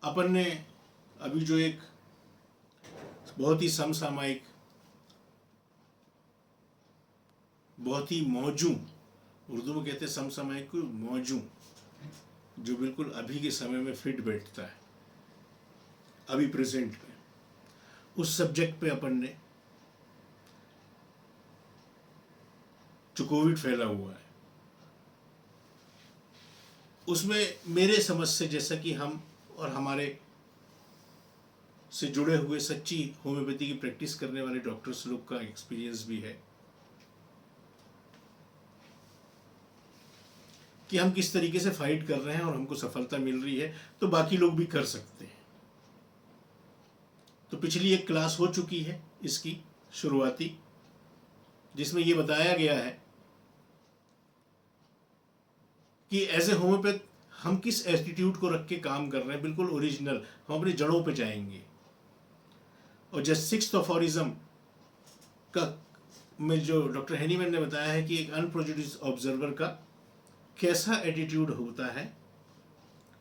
अपन ने अभी जो एक बहुत ही समसामयिक, बहुत ही मौजू, उर्दू में कहते हैं समसामयिक को मौजू, जो बिल्कुल अभी के समय में फिट बैठता है, अभी प्रेजेंट में, उस सब्जेक्ट पे अपन ने, जो कोविड फैला हुआ है, उसमें मेरे समझ से, जैसा कि हम और हमारे से जुड़े हुए सच्ची होम्योपैथी की प्रैक्टिस करने वाले डॉक्टर्स लोग का एक्सपीरियंस भी है कि हम किस तरीके से फाइट कर रहे हैं और हमको सफलता मिल रही है, तो बाकी लोग भी कर सकते हैं। तो पिछली एक क्लास हो चुकी है इसकी शुरुआती, जिसमें ये बताया गया है कि एज ए होम्योपैथ हम किस एटीट्यूड को रख के काम कर रहे हैं, बिल्कुल ओरिजिनल, हम अपनी जड़ों पे जाएंगे। और जस्ट 6th अफोरिज्म का में जो डॉक्टर हैनीमैन ने बताया है कि एक अनप्रेजुडिस्ड ऑब्जर्वर का कैसा एटीट्यूड होता है,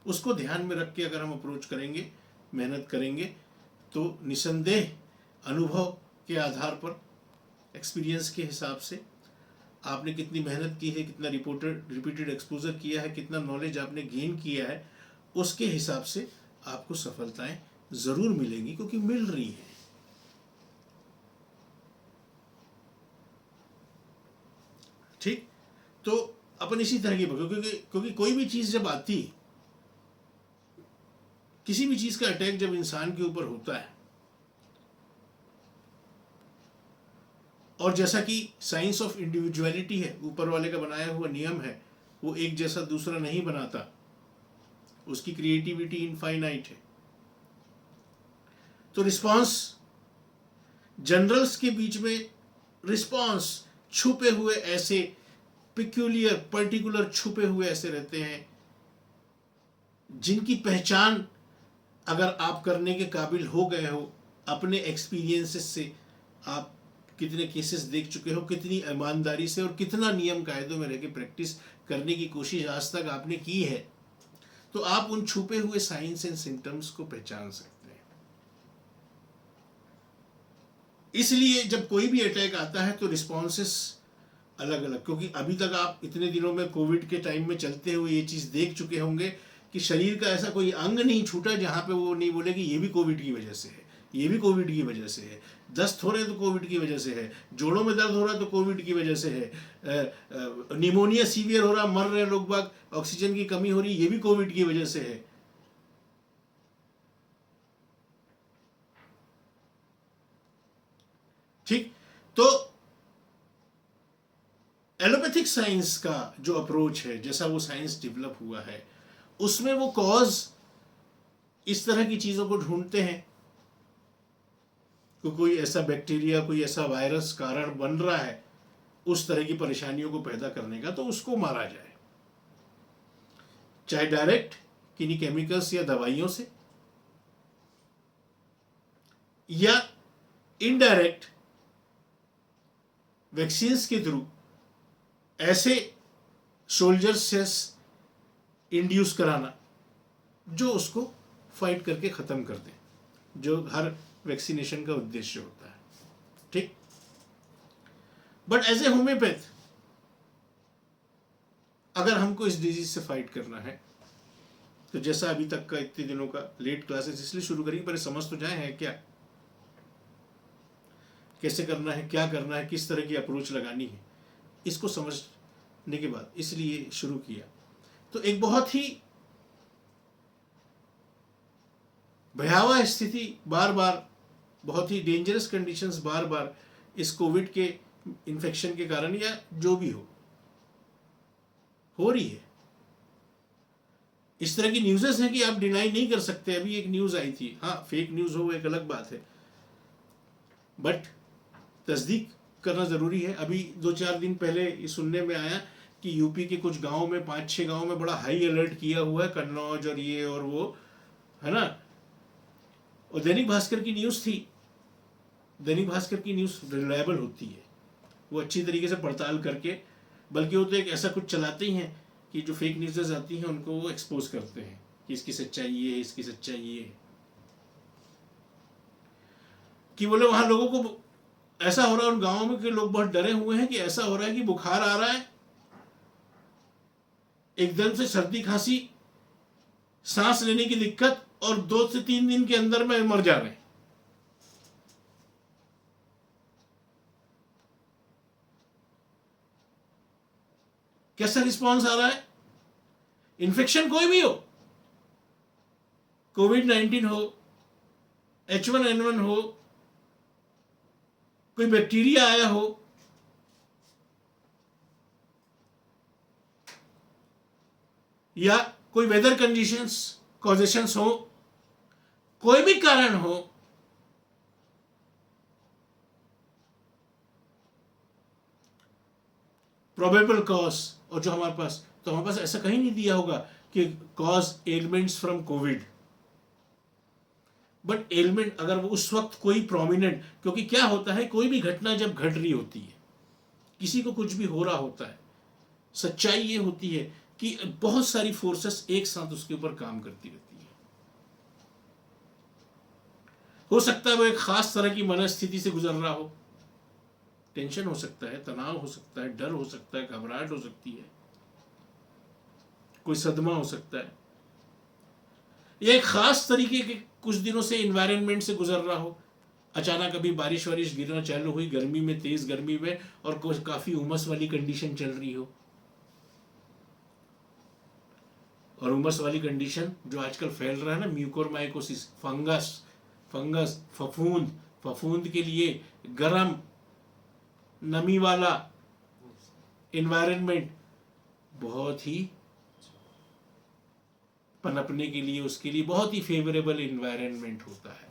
उसको ध्यान में रख के अगर हम अप्रोच करेंगे, मेहनत करेंगे, तो निसंदेह अनुभव के आधार पर, एक्सपीरियंस के हिसाब से, आपने कितनी मेहनत की है, कितना रिपीटेड एक्सपोजर किया है, कितना नॉलेज आपने गेन किया है, उसके हिसाब से आपको सफलताएं जरूर मिलेंगी, क्योंकि मिल रही है। ठीक, तो अपन इसी तरह की, क्योंकि कोई भी चीज जब आती, किसी भी चीज का अटैक जब इंसान के ऊपर होता है, और जैसा कि साइंस ऑफ इंडिविजुअलिटी है, ऊपर वाले का बनाया हुआ नियम है, वो एक जैसा दूसरा नहीं बनाता, उसकी क्रिएटिविटी इनफाइनाइट है। तो रिस्पांस, जनरल्स के बीच में रिस्पांस, छुपे हुए ऐसे पिक्यूलियर, पर्टिकुलर छुपे हुए ऐसे रहते हैं जिनकी पहचान अगर आप करने के काबिल हो गए हो, अपने एक्सपीरियंसेस से आप कितने केसेस देख चुके हो, कितनी ईमानदारी से और कितना नियम कायदों में रह के प्रैक्टिस करने की कोशिश आज तक आपने की है, तो आप उन छुपे हुए साइंस एंड सिम्टम्स को पहचान सकते हैं। इसलिए जब कोई भी अटैक आता है तो रिस्पॉन्सेस अलग अलग, क्योंकि अभी तक आप इतने दिनों में कोविड के टाइम में चलते हुए ये चीज़ देख चुके होंगे कि शरीर का ऐसा कोई अंग नहीं छूटा जहाँ पे वो नहीं बोले कि ये भी कोविड की वजह से है, ये भी कोविड की वजह से है, दस्त हो रहे हैं तो कोविड की वजह से है, जोड़ों में दर्द हो रहा है तो कोविड की वजह से है, निमोनिया सीवियर हो रहा, मर रहे हैं लोग बाग, ऑक्सीजन की कमी हो रही, ये भी कोविड की वजह से है। ठीक, तो एलोपैथिक साइंस का जो अप्रोच है, जैसा वो साइंस डेवलप हुआ है, उसमें वो कॉज इस तरह की चीजों को ढूंढते हैं कि कोई ऐसा बैक्टीरिया, कोई ऐसा वायरस कारण बन रहा है उस तरह की परेशानियों को पैदा करने का, तो उसको मारा जाए, चाहे डायरेक्ट किन्हीं केमिकल्स या दवाइयों से, या इनडायरेक्ट वैक्सीन्स के थ्रू ऐसे सोल्जर्स से इंड्यूस कराना जो उसको फाइट करके खत्म कर दें, जो हर वैक्सीनेशन का उद्देश्य होता है। ठीक, बट एज ए होम्योपैथ अगर हमको इस डिजीज से फाइट करना है, तो जैसा अभी तक का इतने दिनों का लेट क्लासेस इसलिए शुरू करेंगे, पहले समझ तो जाए है क्या, कैसे करना है, क्या करना है, किस तरह की अप्रोच लगानी है, इसको समझने के बाद इसलिए शुरू किया। तो एक बहुत ही भयावह स्थिति बार बार, बहुत ही डेंजरस कंडीशंस बार बार इस कोविड के इन्फेक्शन के कारण या जो भी हो रही है। इस तरह की न्यूज़ेस हैं कि आप डिनाई नहीं कर सकते। अभी एक न्यूज़ आई थी, हाँ फेक न्यूज़ हो वो एक अलग बात है, बट तस्दीक करना ज़रूरी है। अभी 2-4 दिन पहले सुनने में आया कि यूपी के कुछ गाँव में, 5-6 गाँव में बड़ा हाई अलर्ट किया हुआ है, कन्नौज और ये और वो, है ना। और दैनिक भास्कर की न्यूज़ थी, दैनिक भास्कर की न्यूज़ रिलायबल होती है, वो अच्छी तरीके से पड़ताल करके, बल्कि वो तो एक ऐसा कुछ चलाते ही हैं कि जो फेक न्यूज़ आती हैं उनको वो एक्सपोज करते हैं। कि इसकी सच्चाई ये है, इसकी सच्चाई ये है, कि बोले वहां लोगों को ऐसा हो रहा है, उन गांवों में के लोग बहुत डरे हुए हैं कि ऐसा हो रहा है कि बुखार आ रहा है, एकदम से सर्दी खांसी, सांस लेने की दिक्कत, और 2 से 3 दिन के अंदर में मर जा रहे हैं। कैसा रिस्पॉन्स आ रहा है? इन्फेक्शन कोई भी हो, कोविड-19 हो, H1N1 हो, कोई बैक्टीरिया आया हो, या कोई वेदर कंडीशंस कॉजेशंस हो, कोई भी कारण हो, प्रोबेबल कॉज, और जो हमारे पास ऐसा कहीं नहीं दिया होगा कि cause elements from Covid, but element अगर वो उस वक्त कोई प्रोमिनेंट, क्योंकि क्या होता है, कोई भी घटना जब घट रही होती है, किसी को कुछ भी हो रहा होता है, सच्चाई ये होती है कि बहुत सारी फोर्सेस एक साथ उसके ऊपर काम करती रहती है। हो सकता है वो एक खास तरह की मनस्थिति से गुजर रहा हो, टेंशन हो सकता है, तनाव हो सकता है, डर हो सकता है, घबराहट हो सकती है, कोई सदमा हो सकता है, या एक खास तरीके के कुछ दिनों से एनवायरनमेंट से गुजर रहा हो, अचानक अभी बारिश वारिश गिरना चालू हुई, गर्मी में, तेज गर्मी में, और कुछ काफी उमस वाली कंडीशन चल रही हो, और उमस वाली कंडीशन जो आजकल फैल रहा है ना, म्यूकोरमाइकोसिस, फंगस, फफूंद के लिए गर्म नमी वाला एनवायरनमेंट बहुत ही पनपने के लिए, उसके लिए बहुत ही फेवरेबल एनवायरनमेंट होता है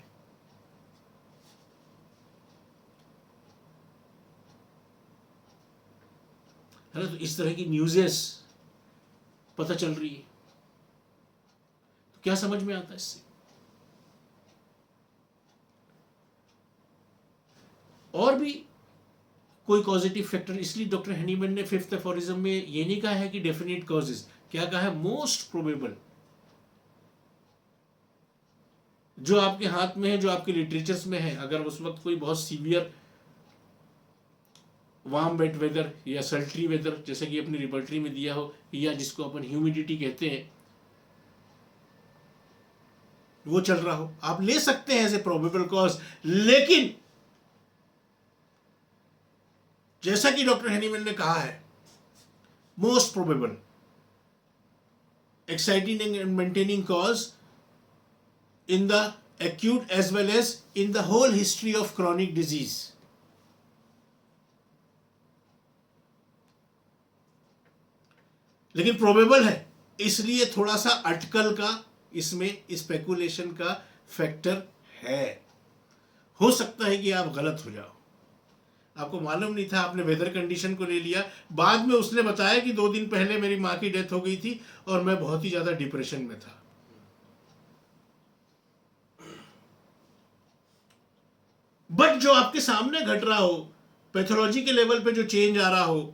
ना। तो इस तरह की न्यूज़ेस पता चल रही है, तो क्या समझ में आता है इससे? और भी कोई कॉजेटिव फैक्टर, इसलिए डॉक्टर हेनीमैन ने 5th एफोरिज्म में ये नहीं कहा है कि डेफिनेट कॉजेस, क्या कहा है? मोस्ट प्रोबेबल, जो आपके हाथ में है, जो आपके लिटरेचर्स में है। अगर उस वक्त कोई बहुत सीवियर वार्म वेट वेदर या सल्ट्री वेदर, जैसे कि अपनी रिपोर्टरी में दिया हो, या जिसको अपन ह्यूमिडिटी कहते हैं, वो चल रहा हो, आप ले सकते हैं एज ए प्रोबेबल कॉज। लेकिन जैसा कि डॉक्टर हेनीमैन ने कहा है, most probable exciting and maintaining cause in the acute as well as in the whole history of chronic disease. लेकिन प्रोबेबल है, इसलिए थोड़ा सा अटकल का इसमें स्पेकुलेशन का फैक्टर है। हो सकता है कि आप गलत हो जाओ, आपको मालूम नहीं था, आपने वेदर कंडीशन को ले लिया, बाद में उसने बताया कि 2 दिन पहले मेरी माँ की डेथ हो गई थी और मैं बहुत ही ज्यादा डिप्रेशन में था। बट जो आपके सामने घट रहा हो, पैथोलॉजी के लेवल पे जो चेंज आ रहा हो,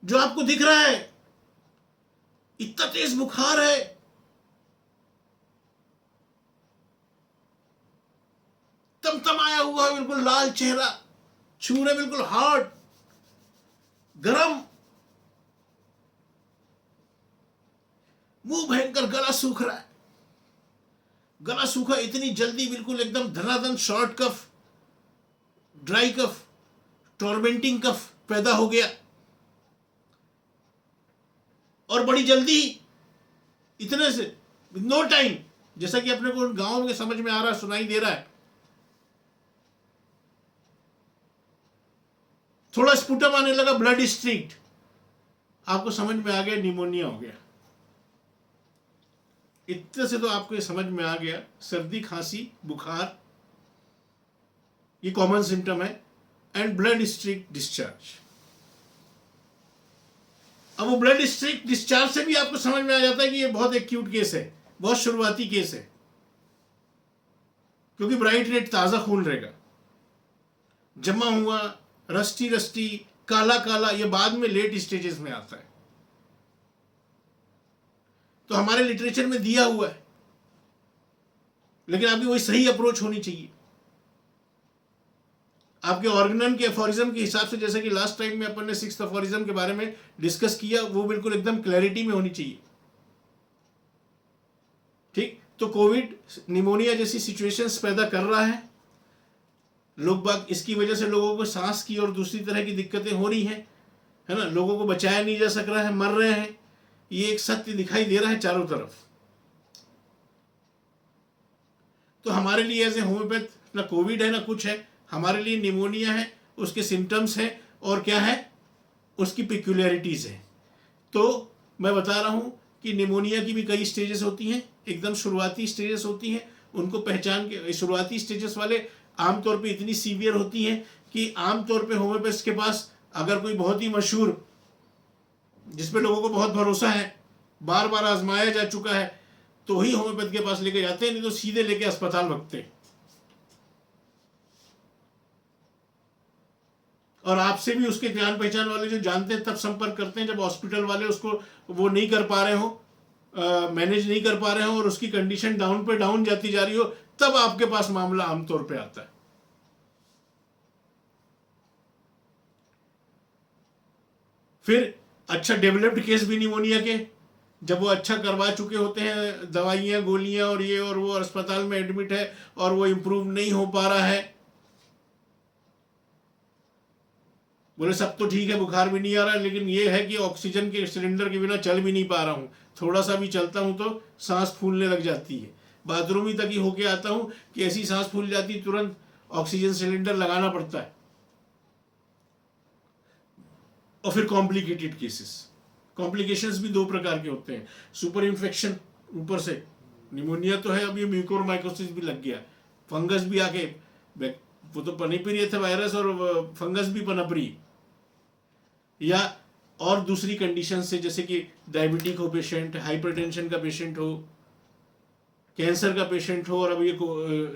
जो आपको दिख रहा है, इतना तेज बुखार है, तमतमाया हुआ है, बिल्कुल लाल चेहरा, छूरे बिल्कुल हार्ड, गरम, मुंह भयंकर, गला सूख रहा है, गला सूखा इतनी जल्दी, बिल्कुल एकदम धनाधन शॉर्ट कफ, ड्राई कफ, टॉर्मेंटिंग कफ पैदा हो गया, और बड़ी जल्दी, इतने से, नो टाइम, जैसा कि अपने को गांव में समझ में आ रहा है, सुनाई दे रहा है, थोड़ा स्पुटम आने लगा, ब्लड स्ट्रीक्ट, आपको समझ में आ गया निमोनिया हो गया। इतने से तो आपको ये समझ में आ गया, सर्दी, खांसी, बुखार ये कॉमन सिम्टम है, एंड ब्लड स्ट्रीक डिस्चार्ज। अब वो ब्लड स्ट्रीक डिस्चार्ज से भी आपको समझ में आ जाता है कि ये बहुत एक्यूट केस है, बहुत शुरुआती केस है, क्योंकि ब्राइट रेड ताजा खून रहेगा, जमा हुआ, रस्टी, काला काला, ये बाद में लेट स्टेजेस में आता है। तो हमारे लिटरेचर में दिया हुआ है, लेकिन आपकी वही सही अप्रोच होनी चाहिए। आपके ऑर्गेनन के एफोरिज्म के हिसाब से, जैसे कि लास्ट टाइम में अपन ने सिक्स्थ एफोरिज्म के बारे में डिस्कस किया, वो बिल्कुल एकदम क्लैरिटी में होनी चाहिए। ठीक, तो कोविड निमोनिया जैसी सिचुएशंस पैदा कर रहा है, लोग बाग इसकी वजह से लोगों को सांस की और दूसरी तरह की दिक्कतें हो रही हैं, है ना, लोगों को बचाया नहीं जा सक रहा है, मर रहे हैं, ये एक सत्य दिखाई दे रहा है चारों तरफ। तो हमारे लिए एज ए होम्योपैथ, ना कोविड है ना कुछ है, हमारे लिए निमोनिया है, उसके सिम्टम्स हैं और क्या है, उसकी पिक्यूलरिटीज है। तो मैं बता रहा हूं कि निमोनिया की भी कई स्टेजेस होती हैं, एकदम शुरुआती स्टेजेस होती हैं, उनको पहचान के, शुरुआती स्टेजेस वाले आमतौर पे इतनी सीवियर होती हैं कि आमतौर पे होम्योपैथ के पास अगर कोई बहुत ही मशहूर, जिसपे लोगों को बहुत भरोसा है, बार बार आजमाया जा चुका है, तो ही होम्योपैथ के पास लेके जाते हैं, नहीं तो सीधे लेके अस्पताल भगते हैं। और आपसे भी उसके जान पहचान वाले जो जानते हैं तब संपर्क करते हैं, जब हॉस्पिटल वाले उसको वो नहीं कर पा रहे हो, मैनेज नहीं कर पा रहे हो और उसकी कंडीशन डाउन पे डाउन जाती जा रही हो, तब आपके पास मामला आमतौर पे आता है। फिर अच्छा डेवलप्ड केस भी निमोनिया के, जब वो अच्छा करवा चुके होते हैं, दवाइयाँ गोलियाँ और ये और वो, अस्पताल में एडमिट है और वो इम्प्रूव नहीं हो पा रहा है, बोले सब तो ठीक है, बुखार भी नहीं आ रहा है, लेकिन ये है कि ऑक्सीजन के सिलेंडर के बिना चल भी नहीं पा रहा हूँ, थोड़ा सा भी चलता हूँ तो सांस फूलने लग जाती है, बाथरूम ही तक ही होके आता हूँ कि ऐसी सांस फूल जाती, तुरंत ऑक्सीजन सिलेंडर लगाना पड़ता है। और फिर कॉम्प्लिकेटेड केसेस, कॉम्प्लिकेशंस भी दो प्रकार के होते हैं, सुपर इन्फेक्शन, ऊपर से निमोनिया तो है, अब ये म्यूकोरमाइकोसिस भी लग गया, फंगस भी आके, वो तो पनप रही थे वायरस और फंगस भी पनप रही, या और दूसरी कंडीशन से, जैसे कि डायबिटिक हो पेशेंट, हाइपरटेंशन का पेशेंट हो, कैंसर का पेशेंट हो, और अब ये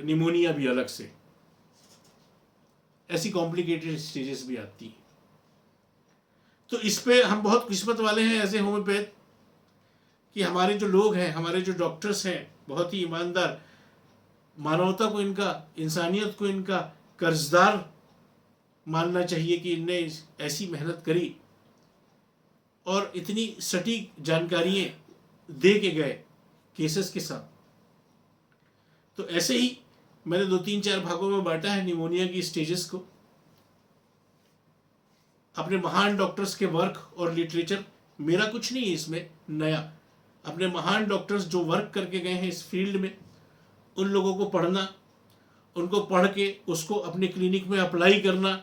निमोनिया भी अलग से, ऐसी कॉम्प्लिकेटेड स्टेजेस भी आती हैं। तो इस पे हम बहुत किस्मत वाले हैं ऐसे होम्योपैथ कि हमारे जो लोग हैं, हमारे जो डॉक्टर्स हैं, बहुत ही ईमानदार, मानवता को इनका, इंसानियत को इनका कर्जदार मानना चाहिए कि इनने ऐसी मेहनत करी और इतनी सटीक जानकारियां दे के गए केसेस के साथ। तो ऐसे ही मैंने 2-3-4 भागों में बांटा है निमोनिया की स्टेजेस को। अपने महान डॉक्टर्स के वर्क और लिटरेचर, मेरा कुछ नहीं है इसमें नया, अपने महान डॉक्टर्स जो वर्क करके गए हैं इस फील्ड में, उन लोगों को पढ़ना, उनको पढ़ के उसको अपने क्लिनिक में अप्लाई करना,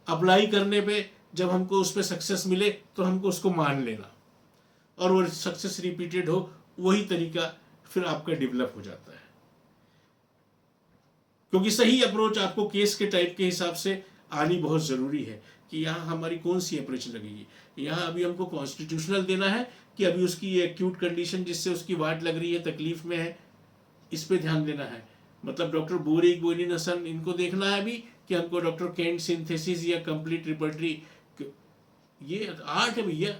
अप्लाई करने पे जब हमको उस पर सक्सेस मिले तो हमको उसको मान लेना, और वो सक्सेस रिपीटेड हो, वही तरीका फिर आपका डेवलप हो जाता है। क्योंकि सही अप्रोच आपको केस के टाइप के हिसाब से आनी बहुत ज़रूरी है कि यहाँ हमारी कौन सी अप्रोच लगेगी। यहाँ अभी हमको कॉन्स्टिट्यूशनल देना है कि अभी उसकी एक्यूट कंडीशन जिससे उसकी वाट लग रही है, तकलीफ में है, इस पे ध्यान देना है। मतलब डॉक्टर बोरिक, बोनिनसन, इनको देखना है अभी कि हमको डॉक्टर केंट सिंथेसिस या कंप्लीट रिपर्टरी, ये आर्ट है भैया,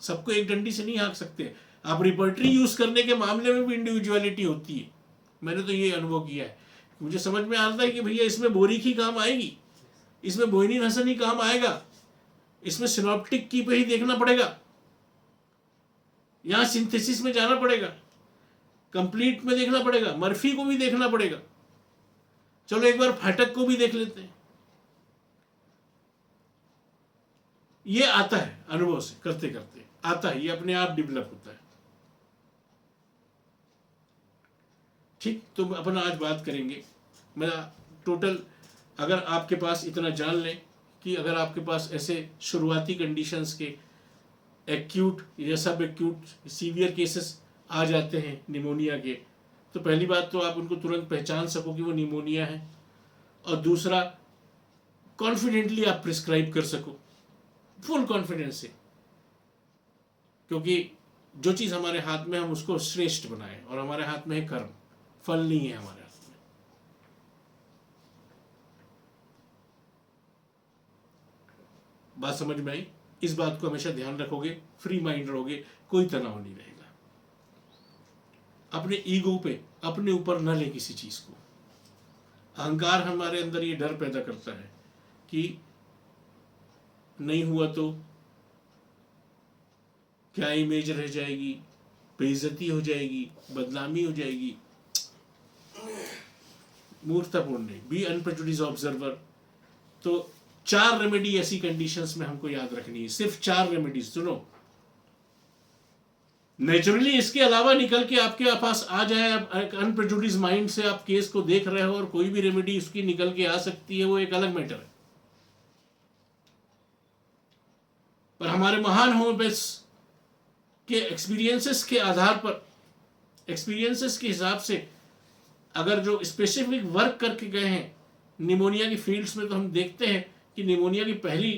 सबको एक डंडी से नहीं हाँक सकते। आप रिपर्टरी यूज करने के मामले में भी इंडिविजुअलिटी होती है, मैंने तो ये अनुभव किया है। मुझे समझ में आता है कि भैया इसमें बोरिक ही काम आएगी, इसमें बोनिनसन ही काम आएगा, इसमें सिनॉप्टिक की पे ही देखना पड़ेगा, यहाँ सिंथेसिस में जाना पड़ेगा, कंप्लीट में देखना पड़ेगा, मर्फी को भी देखना पड़ेगा, चलो एक बार फाटक को भी देख लेते हैं। ये आता है अनुभव से, करते करते आता है, ये अपने आप डेवलप होता है। ठीक, तो अपन आज बात करेंगे, मेरा टोटल, अगर आपके पास इतना जान लें कि अगर आपके पास ऐसे शुरुआती कंडीशंस के एक्यूट या सब एक्यूट सीवियर केसेस आ जाते हैं निमोनिया के, तो पहली बात तो आप उनको तुरंत पहचान सको कि वो निमोनिया है, और दूसरा कॉन्फिडेंटली आप प्रिस्क्राइब कर सको फुल कॉन्फिडेंस से, क्योंकि जो चीज़ हमारे हाथ में हम उसको श्रेष्ठ बनाएं, और हमारे हाथ में है कर्म, फल नहीं है हमारे हाथ में। बात समझ में आई? इस बात को हमेशा ध्यान रखोगे, फ्री माइंड रहोगे, कोई तनाव नहीं रहेगा। अपने ईगो पे, अपने ऊपर न ले किसी चीज को। अहंकार हमारे अंदर ये डर पैदा करता है कि नहीं हुआ तो क्या इमेज रह जाएगी, बेइज्जती हो जाएगी, बदनामी हो जाएगी। मूर्खतापूर्ण नहीं, बी अनप्रेजुडिस्ड ऑब्जर्वर। तो 4 रेमेडी ऐसी कंडीशंस में हमको याद रखनी है, सिर्फ 4 रेमेडीज। सुनो, नेचुरली इसके अलावा निकल के आपके पास आ जाए, अनप्रेजुडिस्ड माइंड से आप केस को देख रहे हो और कोई भी रेमेडी उसकी निकल के आ सकती है, वो एक अलग मैटर है। पर हमारे महान होम्योपैथ्स के एक्सपीरियंसेस के आधार पर, एक्सपीरियंसेस के हिसाब से, अगर जो स्पेसिफिक वर्क करके गए हैं निमोनिया की फील्ड्स में, तो हम देखते हैं कि निमोनिया की पहली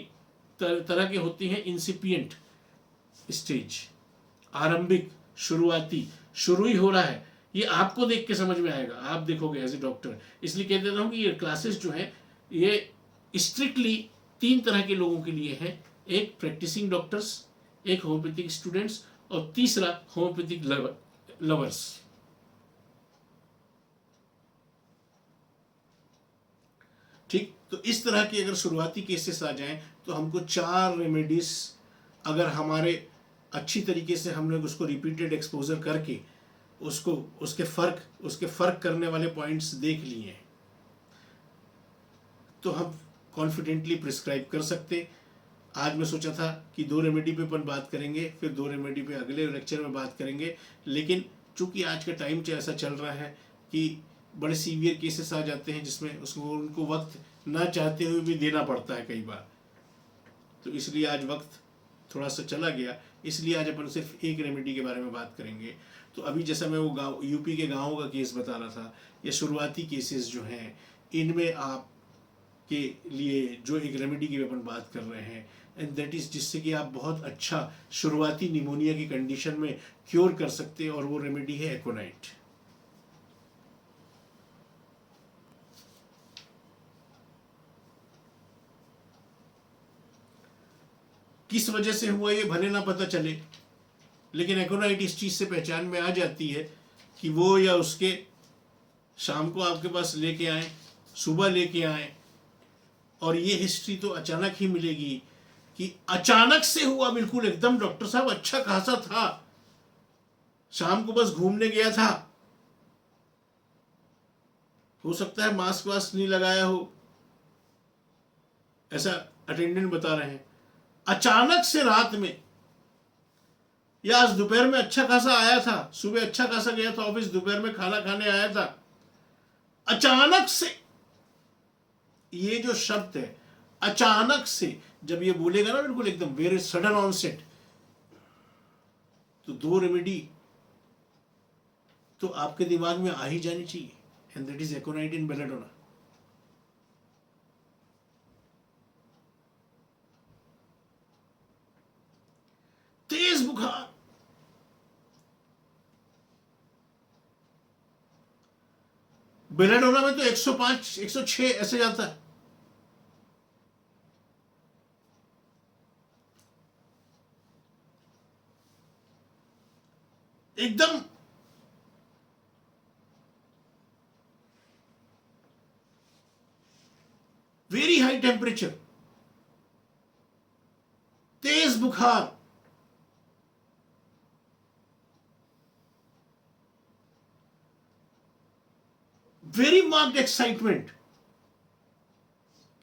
तरह की होती है इंसिपिएंट स्टेज, आरंभिक, शुरुआती, शुरू ही हो रहा है। ये आपको देख के समझ में आएगा, आप देखोगे एज ए डॉक्टर। इसलिए कह देता हूँ कि ये क्लासेस जो है ये स्ट्रिक्टली 3 तरह के लोगों के लिए है, एक प्रैक्टिसिंग डॉक्टर्स, एक होम्योपैथिक स्टूडेंट्स, और तीसरा होम्योपैथिक लवर्स। ठीक, तो इस तरह के अगर शुरुआती केसेस आ जाएं तो हमको 4 रेमेडीज, अगर हमारे अच्छी तरीके से हम लोग उसको रिपीटेड एक्सपोजर करके उसको उसके फर्क करने वाले पॉइंट्स देख लिए हैं, तो हम कॉन्फिडेंटली प्रिस्क्राइब कर सकते। आज मैं सोचा था कि 2 रेमेडी पे अपन बात करेंगे, फिर 2 रेमेडी पे अगले लेक्चर में बात करेंगे, लेकिन चूंकि आज का टाइम ऐसा चल रहा है कि बड़े सीवियर केसेस आ जाते हैं जिसमें उसको उनको वक्त ना चाहते हुए भी देना पड़ता है कई बार, तो इसलिए आज वक्त थोड़ा सा चला गया। इसलिए आज अपन सिर्फ एक रेमेडी के बारे में बात करेंगे। तो अभी जैसा मैं वो गाँव, यूपी के गाँवों का केस बता रहा था, ये शुरुआती केसेस जो हैं, इनमें आप के लिए जो एक रेमेडी की अपन बात कर रहे हैं, एंड दैट इज जिससे कि आप बहुत अच्छा शुरुआती निमोनिया की कंडीशन में क्योर कर सकते हैं, और वो रेमेडी है एकोनाइट। किस वजह से हुआ ये भले ना पता चले, लेकिन एकोनाइट इस चीज से पहचान में आ जाती है कि वो या उसके शाम को आपके पास लेके आए, सुबह लेके आए, और ये हिस्ट्री तो अचानक ही मिलेगी कि अचानक से हुआ, बिल्कुल एकदम डॉक्टर साहब अच्छा खासा था, शाम को बस घूमने गया था, हो सकता है मास्क वास्क नहीं लगाया हो, ऐसा अटेंडेंट बता रहे हैं। अचानक से रात में, या आज दोपहर में अच्छा खासा आया था, सुबह अच्छा खासा गया था ऑफिस, दोपहर में खाना खाने आया था, अचानक से, ये जो शब्द है अचानक से, जब ये बोलेगा ना बिल्कुल एकदम वेरी सडन ऑनसेट, तो 2 रेमेडी तो आपके दिमाग में आ ही जानी चाहिए, and that is aconite in belladonna. तेज बुखार, बेलाडोना में तो 105 106 ऐसे जाता है। एकदम वेरी हाई टेम्परेचर, तेज बुखार, वेरी मार्क्ड एक्साइटमेंट।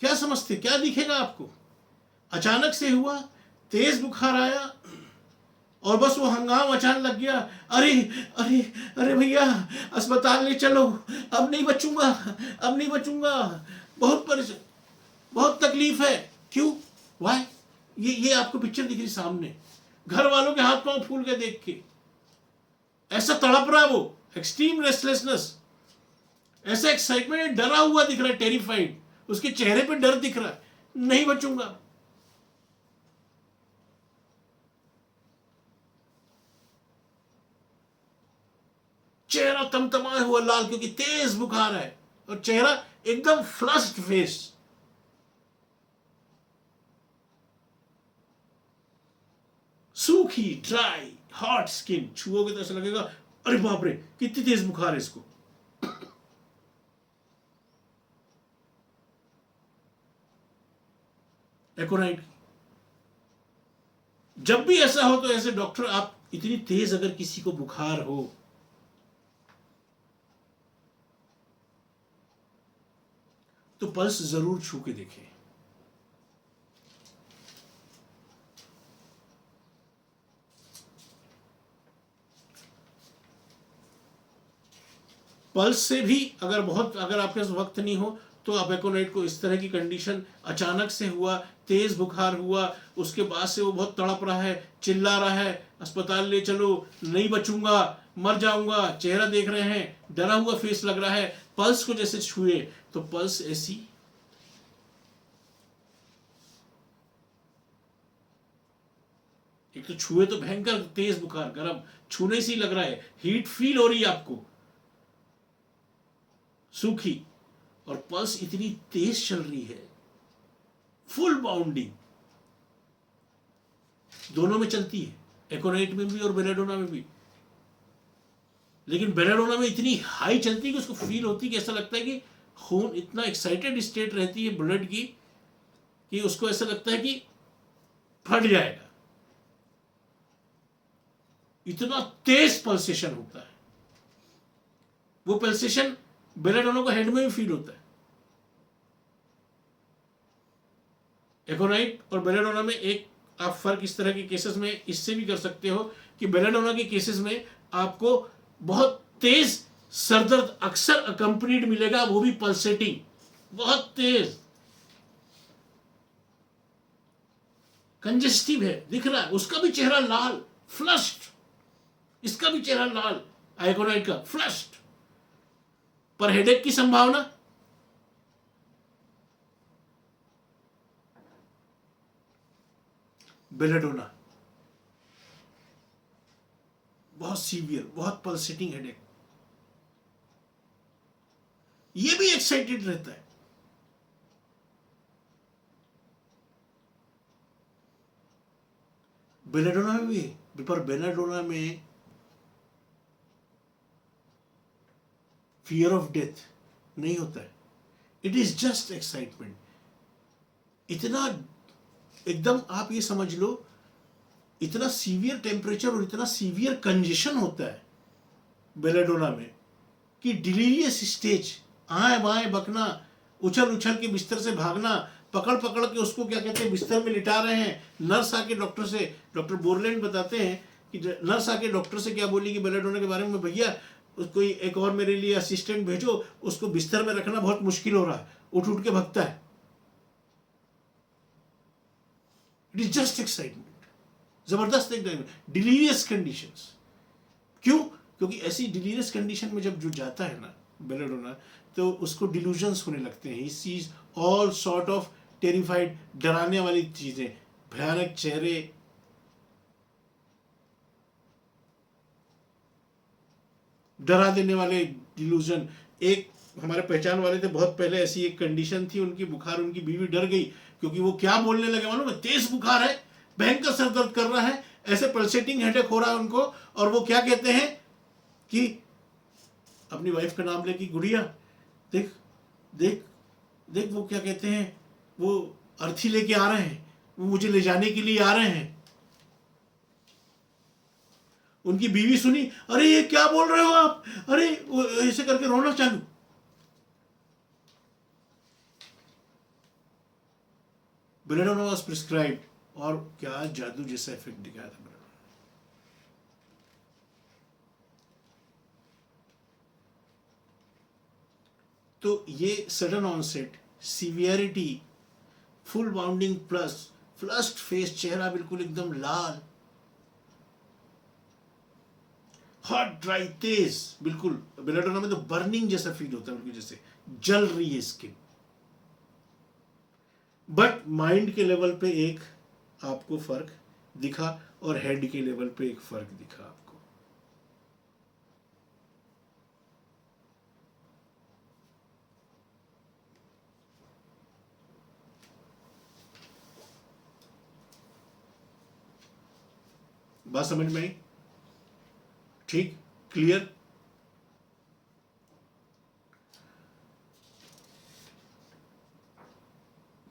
क्या समझते, क्या दिखेगा आपको? अचानक से हुआ, तेज बुखार आया, और बस वो हंगाम अचानक लग गया, अरे अरे अरे भैया अस्पताल ले चलो, अब नहीं बचूंगा, अब नहीं बचूंगा, बहुत परेशान, बहुत तकलीफ है। क्यों? वाई? ये आपको पिक्चर दिख रही सामने, घर वालों के हाथ पांव फूल के देख के ऐसा तड़प रहा है वो, एक्सट्रीम रेस्टलेसनेस, ऐसा एक्साइटमेंट, डरा हुआ दिख रहा है, टेरिफाइड, उसके चेहरे पे डर दिख रहा है, नहीं बचूंगा। चेहरा तमतमाया हुआ लाल, क्योंकि तेज बुखार है, और चेहरा एकदम फ्लश्ड फेस। सूखी, ड्राई, हॉट स्किन, छुओगे तो ऐसा लगेगा अरे बाप रे कितनी तेज बुखार है इसको। एकोनाइट, जब भी ऐसा हो तो ऐसे डॉक्टर, आप इतनी तेज अगर किसी को बुखार हो तो पल्स जरूर छू के देखें। पल्स से भी अगर आपके पास वक्त नहीं हो तो आप एकोनाइट को, इस तरह की कंडीशन अचानक से हुआ, तेज बुखार हुआ, उसके बाद से वो बहुत तड़प रहा है, चिल्ला रहा है, अस्पताल ले चलो, नहीं बचूंगा, मर जाऊंगा, चेहरा देख रहे हैं, डरा हुआ फेस लग रहा है, पल्स को जैसे छुए तो पल्स ऐसी, एक तो छुए तो भयंकर तेज बुखार, गर्म, छूने से ही लग रहा है, हीट फील हो रही है आपको, सूखी, और पल्स इतनी तेज चल रही है, फुल बाउंडिंग दोनों में चलती है, एकोनाइट में भी और बेलेडोना में भी। लेकिन बेलेडोना में इतनी हाई चलती है कि उसको फील होती है कि ऐसा लगता है कि खून, इतना एक्साइटेड स्टेट रहती है ब्लड की कि उसको ऐसा लगता है कि फट जाएगा, इतना तेज पल्सेशन होता है। वो पल्सेशन बेलेडोना को हेड में भी फील होता है। एकोनाइट और बेलेडोना में एक आप फर्क इस तरह के केसेस में इससे भी कर सकते हो कि बेलेडोना के केसेस में आपको बहुत तेज सरदर्द अक्सर अकम्पनीड मिलेगा, वो भी पल्सेटिंग, बहुत तेज, कंजेस्टिव है, दिख रहा है, उसका भी चेहरा लाल, फ्लश्ड, इसका भी चेहरा लाल, एकोनाइट का फ्लश्ड, पर हेडेक की संभावना बेलेडोना बहुत सीवियर, बहुत पल्सेटिंग हेडेक, ये भी एक्साइटेड रहता है। बेलेडोना में भी, पर बेलेडोना में फियर ऑफ डेथ नहीं होता है, इट इज जस्ट एक्साइटमेंट। इतना एकदम आप ये समझ लो, इतना सीवियर टेम्परेचर और इतना सीवियर कंजेशन होता है बेलेडोना में कि डिलीरियस स्टेज, आए बाएं बकना, उछल उछल के बिस्तर से भागना, पकड़ पकड़ के उसको क्या कहते हैं बिस्तर में लिटा रहे हैं। नर्स आके डॉक्टर से, डॉक्टर बोरलैंड बताते हैं कि नर्स आके डॉक्टर से क्या बोली कि बेलेडोना के बारे में, भैया कोई एक और मेरे लिए असिस्टेंट भेजो, उसको बिस्तर में रखना बहुत मुश्किल हो रहा है, उठ उठ के भगता है। इट इज जस्ट एक्साइटमेंट, जबरदस्त एकदम डिलीरियस कंडीशंस। क्यों? क्योंकि ऐसी डिलीरियस कंडीशन में जब जो जाता है ना बेलेडोना, तो उसको डिल्यूजन्स होने लगते हैं, he sees all sort of terrified, डराने वाली चीजें, भयानक चेहरे, डरा देने वाले डिल्यूजन। एक हमारे पहचान वाले थे, बहुत पहले ऐसी एक कंडीशन थी, उनकी बुखार, उनकी बीवी डर गई क्योंकि वो क्या बोलने लगे मालूम है, तेज बुखार है, भयंकर सर दर्द कर रहा है, ऐसे पल्सेटिंग हेडेक हो रहा है उनको, और वो क्या कहते हैं कि अपनी वाइफ का नाम लेके, गुड़िया देख देख देख, वो क्या कहते हैं, वो अर्थी लेके आ रहे हैं, वो मुझे ले जाने के लिए आ रहे हैं। उनकी बीवी सुनी, अरे ये क्या बोल रहे हो आप, अरे ऐसे करके रोना चालू। बेलेडोना वाज प्रिस्क्राइब्ड, और क्या जादू जैसा इफेक्ट दिखाया था बेलेडोना। तो ये sudden onset, severity, full bounding plus flushed face, चेहरा बिल्कुल एकदम लाल, हॉट ड्राई तेज, बिल्कुल बेलेडोना में तो बर्निंग जैसा फील होता है, उनकी जैसे जल रही है स्किन। बट माइंड के लेवल पे एक आपको फर्क दिखा, और हेड के लेवल पे एक फर्क दिखा आपको। बात समझ में आई? ठीक, क्लियर?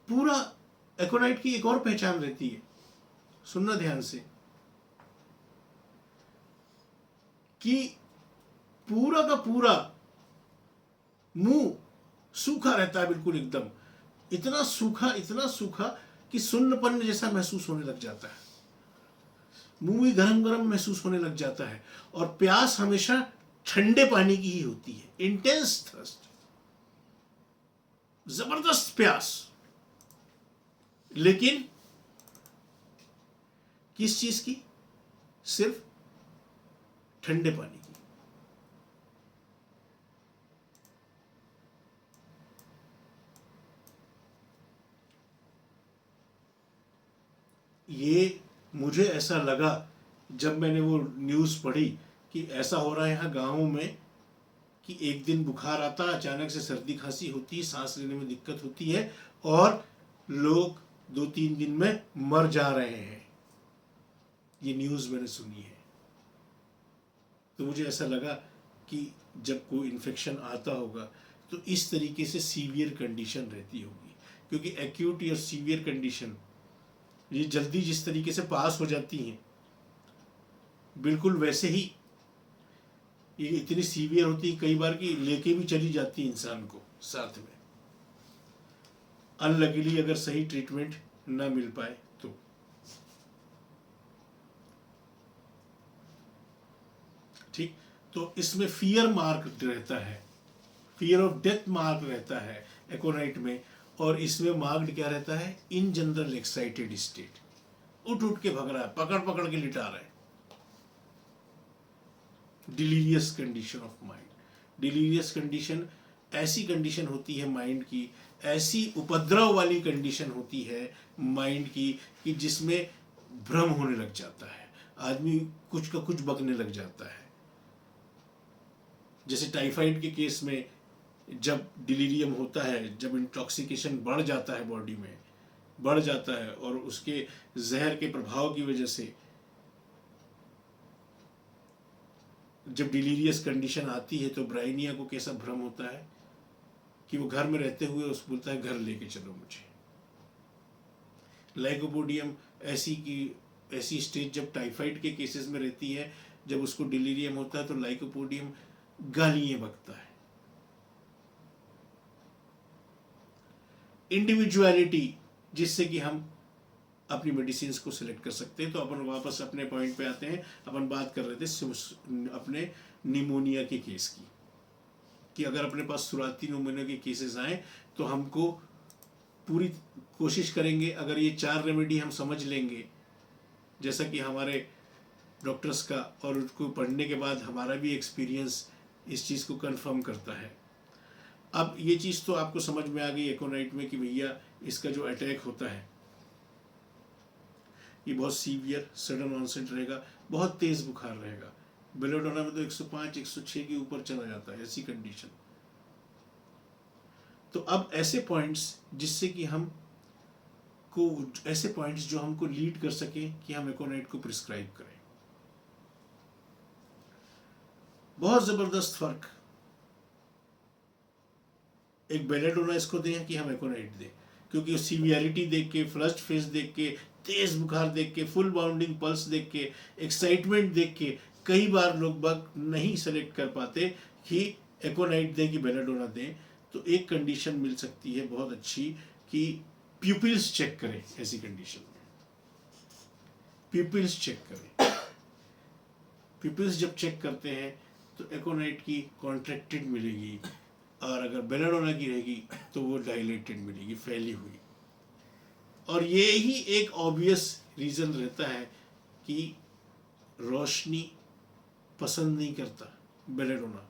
पूरा एकोनाइट की एक और पहचान रहती है, सुनना ध्यान से, कि पूरा का पूरा मुंह सूखा रहता है, बिल्कुल एकदम, इतना सूखा कि सुन्नपन जैसा महसूस होने लग जाता है, मुंह भी गरम गरम महसूस होने लग जाता है, और प्यास हमेशा ठंडे पानी की ही होती है, इंटेंस थर्स्ट, जबरदस्त प्यास, लेकिन किस चीज की? सिर्फ ठंडे पानी की। ये मुझे ऐसा लगा जब मैंने वो न्यूज़ पढ़ी कि ऐसा हो रहा है यहाँ गाँव में, कि एक दिन बुखार आता, अचानक से सर्दी खांसी होती है, सांस लेने में दिक्कत होती है, और लोग 2-3 दिन में मर जा रहे हैं। ये न्यूज़ मैंने सुनी है। तो मुझे ऐसा लगा कि जब कोई इन्फेक्शन आता होगा तो इस तरीके से सीवियर कंडीशन रहती होगी, क्योंकि एक्यूट या सीवियर कंडीशन ये जल्दी जिस तरीके से पास हो जाती हैं, बिल्कुल वैसे ही ये इतनी सीवियर होती है कई बार कि लेके भी चली जाती है इंसान को साथ में, अनलकीली अगर सही ट्रीटमेंट ना मिल पाए तो। ठीक, तो इसमें फियर मार्क रहता है, फियर ऑफ डेथ मार्क रहता है एकोनाइट में, और इसमें मार्क्ड क्या रहता है? इन जनरल एक्साइटेड स्टेट, उठ उठ के भग रहा है, पकड़ पकड़ के लिटा रहा है, delirious condition of mind. Delirious condition ऐसी कंडीशन होती है माइंड की, ऐसी उपद्रव वाली कंडीशन होती है माइंड की, कि जिसमें भ्रम होने लग जाता है, आदमी कुछ का कुछ बकने लग जाता है। जैसे टाइफाइड के केस में जब डिलीरियम होता है, जब इंटॉक्सिकेशन बढ़ जाता है, बॉडी में बढ़ जाता है, और उसके जहर के प्रभाव की वजह से जब डिलीरियस कंडीशन आती है, तो ब्राइनिया को कैसा भ्रम होता है कि वो घर में रहते हुए उस बोलता है घर लेके चलो मुझे। लाइकोपोडियम ऐसी स्टेज जब टाइफाइड के केसेस में रहती है, जब उसको डिलीरियम होता है, तो लाइकोपोडियम गालियां बकता है। इंडिविजुअलिटी, जिससे कि हम अपनी मेडिसिन को सिलेक्ट कर सकते हैं। तो अपन वापस अपने पॉइंट पे आते हैं। अपन बात कर रहे थे अपने निमोनिया के केस की, कि अगर अपने पास शुरुआती निमोनिया के केसेस आए तो हमको पूरी कोशिश करेंगे, अगर ये 4 रेमेडी हम समझ लेंगे, जैसा कि हमारे डॉक्टर्स का और उसको पढ़ने के बाद हमारा भी एक्सपीरियंस इस चीज़ को कंफर्म करता है। अब ये चीज़ तो आपको समझ में आ गई एकोनाइट में कि भैया इसका जो अटैक होता है ये बहुत सीवियर सडन ऑनसेट रहेगा, बहुत तेज़ बुखार रहेगा। बेलोडोना में तो 105-106 के ऊपर चला जाता है, ऐसी कंडीशन। तो अब ऐसे पॉइंट्स जिससे कि हम को ऐसे पॉइंट्स जो हमको लीड कर सके कि हम एकोनाइट को प्रिस्क्राइब करें। बहुत ज़बरदस्त फर्क एक बेलेडोना इसको दें कि हम एकोनाइट दें, क्योंकि सीवियरिटी देख के, फ्लश्ड फेस देख के, तेज बुखार देख के, फुल बाउंडिंग पल्स देख के, एक्साइटमेंट देख के कई बार लोग बाग नहीं सेलेक्ट कर पाते कि एकोनाइट दें कि बेलेडोना दें। तो एक कंडीशन मिल सकती है बहुत अच्छी कि प्यूपिल्स चेक करें। ऐसी कंडीशन में प्यूपिल्स चेक करें। प्यूपिल्स जब चेक करते हैं तो एकोनाइट की कॉन्ट्रैक्टेड मिलेगी, और अगर बेलेडोना की रहेगी तो वो डायलेटेड मिलेगी, फैली हुई। और ये ही एक ऑब्वियस रीज़न रहता है कि रोशनी पसंद नहीं करता बेलेडोना,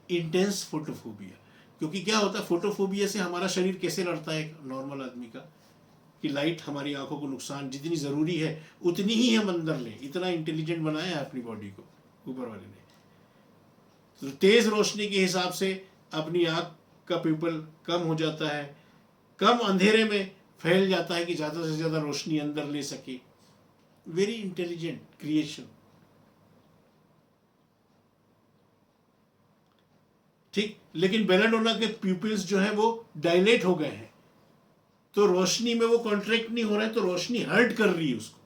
इंटेंस फोटोफोबिया। क्योंकि क्या होता है, फोटोफोबिया से हमारा शरीर कैसे लड़ता है एक नॉर्मल आदमी का, कि लाइट हमारी आंखों को नुकसान जितनी ज़रूरी है उतनी ही हम अंदर लें। इतना इंटेलिजेंट बनाया है अपनी बॉडी को ऊपर वाले ने। तो तेज़ रोशनी के हिसाब से अपनी आँख का प्यूपल कम हो जाता है, कम अंधेरे में फैल जाता है कि ज़्यादा से ज़्यादा रोशनी अंदर ले सके। Very intelligent creation. ठीक, लेकिन बेलाडोना के प्यूपिल्स जो है वो डायलेट हो गए हैं, तो रोशनी में वो कॉन्ट्रैक्ट नहीं हो रहा है, तो रोशनी हर्ट कर रही है उसको।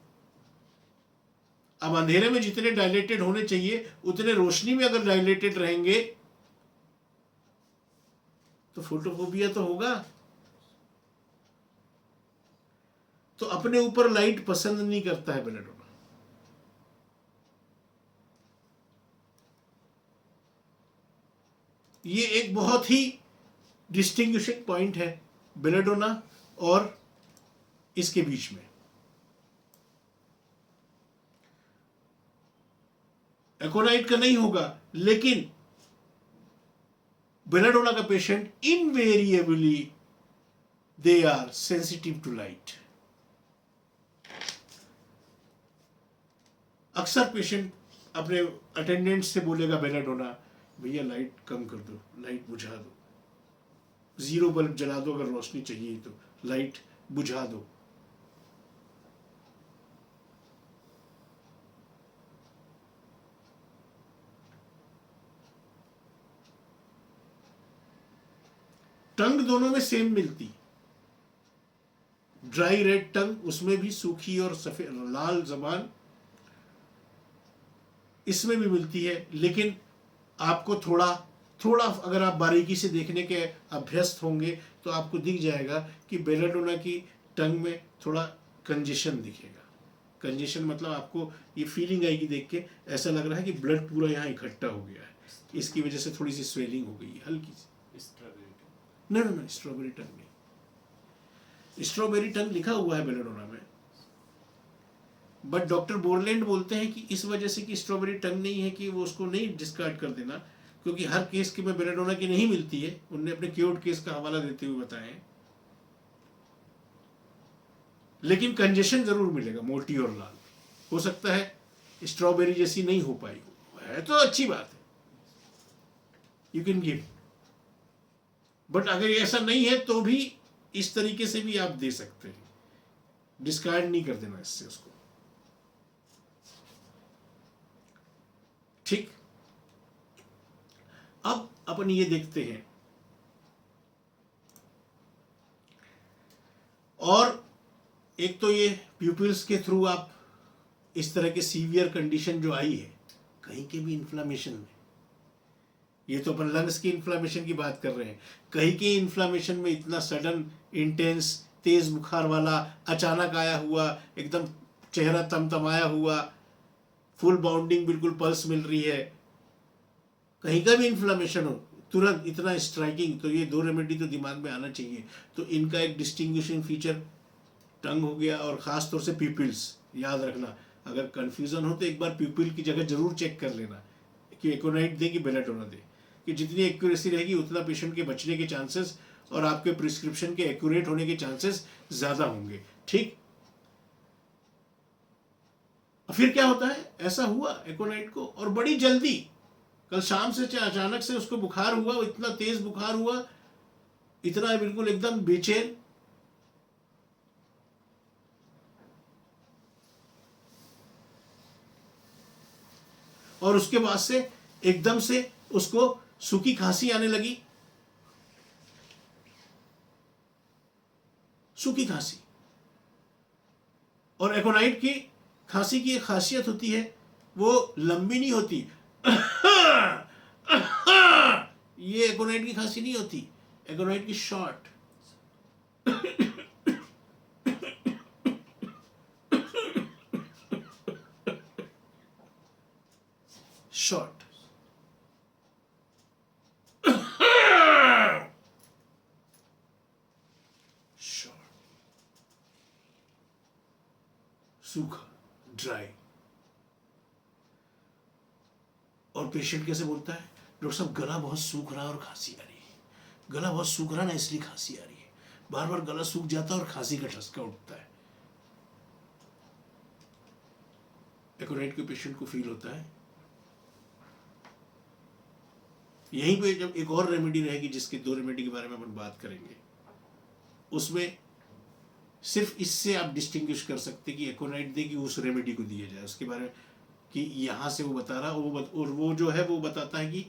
अब अंधेरे में जितने डायलेटेड होने चाहिए उतने रोशनी में अगर डायलेटेड रहेंगे तो फोटोफोबिया तो होगा। तो अपने ऊपर लाइट पसंद नहीं करता है बेलाडोना। ये एक बहुत ही डिस्टिंग्विशिंग पॉइंट है बेलाडोना और इसके बीच में। एकोनाइट का नहीं होगा, लेकिन बेलाडोना का patient invariably they are sensitive to light. अक्सर पेशेंट अपने अटेंडेंट से बोलेगा बेलाडोना, भैया लाइट कम कर दो, लाइट बुझा दो, 0 बल्ब जला दो, अगर रोशनी चाहिए तो लाइट बुझा दो। टंग दोनों में सेम मिलती, ड्राई रेड टंग, उसमें भी सूखी और सफेद लाल जबान, इसमें भी मिलती है। लेकिन आपको थोड़ा थोड़ा अगर आप बारीकी से देखने के अभ्यस्त होंगे तो आपको दिख जाएगा कि बेलाडोना की टंग में थोड़ा कंजेशन दिखेगा। कंजेशन मतलब आपको ये फीलिंग आएगी देख के, ऐसा लग रहा है कि ब्लड पूरा यहाँ इकट्ठा हो गया है, इसकी वजह से थोड़ी सी स्वेलिंग हो गई है हल्की सी। नहीं नहीं, स्ट्रॉबेरी टंग नहीं, स्ट्रॉबेरी टंग लिखा हुआ है बेलाडोना में, बट डॉक्टर बोरलैंड बोलते हैं कि इस वजह से कि स्ट्रॉबेरी टंग नहीं है कि वो उसको नहीं डिस्कार्ड कर देना, क्योंकि हर केस की में बेलाडोना की नहीं मिलती है। उनने अपने क्योर्ड केस का हवाला देते हुए बताया, लेकिन कंजेशन जरूर मिलेगा, मोटी और लाल। हो सकता है स्ट्रॉबेरी जैसी नहीं हो पाई है तो अच्छी बात है, यू कैन गिव, बट अगर ऐसा नहीं है तो भी इस तरीके से भी आप दे सकते हैं, डिस्कार्ड नहीं कर देना इससे उसको। ठीक, अब अपन ये देखते हैं, और एक तो ये प्यूपिल्स के थ्रू आप इस तरह के सीवियर कंडीशन जो आई है, कहीं के भी इन्फ्लामेशन में, ये तो अपन लंग्स की इन्फ्लामेशन की बात कर रहे हैं, कहीं के इन्फ्लामेशन में इतना सडन इंटेंस तेज बुखार वाला अचानक आया हुआ, एकदम चेहरा तमतमाया हुआ, फुल बाउंडिंग बिल्कुल पल्स मिल रही है, कहीं का भी इन्फ्लामेशन हो तुरंत इतना स्ट्राइकिंग, तो ये 2 रेमेडी तो दिमाग में आना चाहिए। तो इनका एक डिस्टिंग्विशिंग फीचर टंग हो गया, और ख़ास तौर से प्यूपिल्स। याद रखना, अगर कन्फ्यूज़न हो तो एक बार प्यूपिल की जगह जरूर चेक कर लेना कि एकोनाइट दे कि बेलाडोना दे, कि जितनी एक्यूरेसी रहेगी उतना पेशेंट के बचने के चांसेस और आपके प्रिस्क्रिप्शन के एक्यूरेट होने के चांसेस ज़्यादा होंगे। ठीक, फिर क्या होता है, ऐसा हुआ एकोनाइट को और बड़ी जल्दी कल शाम से अचानक से उसको बुखार हुआ, इतना तेज बुखार हुआ, इतना बिल्कुल एकदम बेचैन, और उसके बाद से एकदम से उसको सूखी खांसी आने लगी, सूखी खांसी। और एकोनाइट की खांसी की एक खासियत होती है, वो लंबी नहीं होती। ये एकोनाइट की खांसी नहीं होती, एकोनाइट की शॉर्ट। शॉर्ट, सूखा, ड्राई। और पेशेंट कैसे बोलता है, डॉक्टर साहब गला बहुत सूख रहा है और खांसी आ रही है, गला बहुत सूख रहा है ना इसलिए खांसी आ रही है, बार बार गला सूख जाता है और खांसी का ठसका उठता है। एकोनाइट के पेशेंट को फील होता है। यहीं पे जब एक और रेमेडी रहेगी, जिसके 2 रेमेडी के बारे में अपन बात करेंगे, उसमें सिर्फ इससे आप डिस्टिंग्विश कर सकते कि एकोनाइट दे कि उस रेमेडी को दिया जाए, उसके बारे में कि यहाँ से वो बता रहा, और वो जो है वो बताता है कि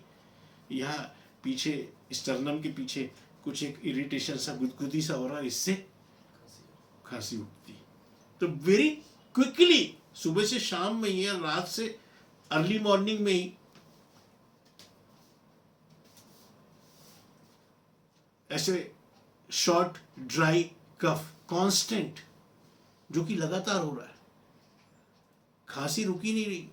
यहाँ पीछे स्टर्नम के पीछे कुछ एक इरिटेशन सा, गुदगुदी सा हो रहा है, इससे खांसी उठती। तो वेरी क्विकली सुबह से शाम में ही या रात से अर्ली मॉर्निंग में ही ऐसे शॉर्ट ड्राई कफ कांस्टेंट, जो कि लगातार हो रहा है, खांसी रुकी नहीं रही,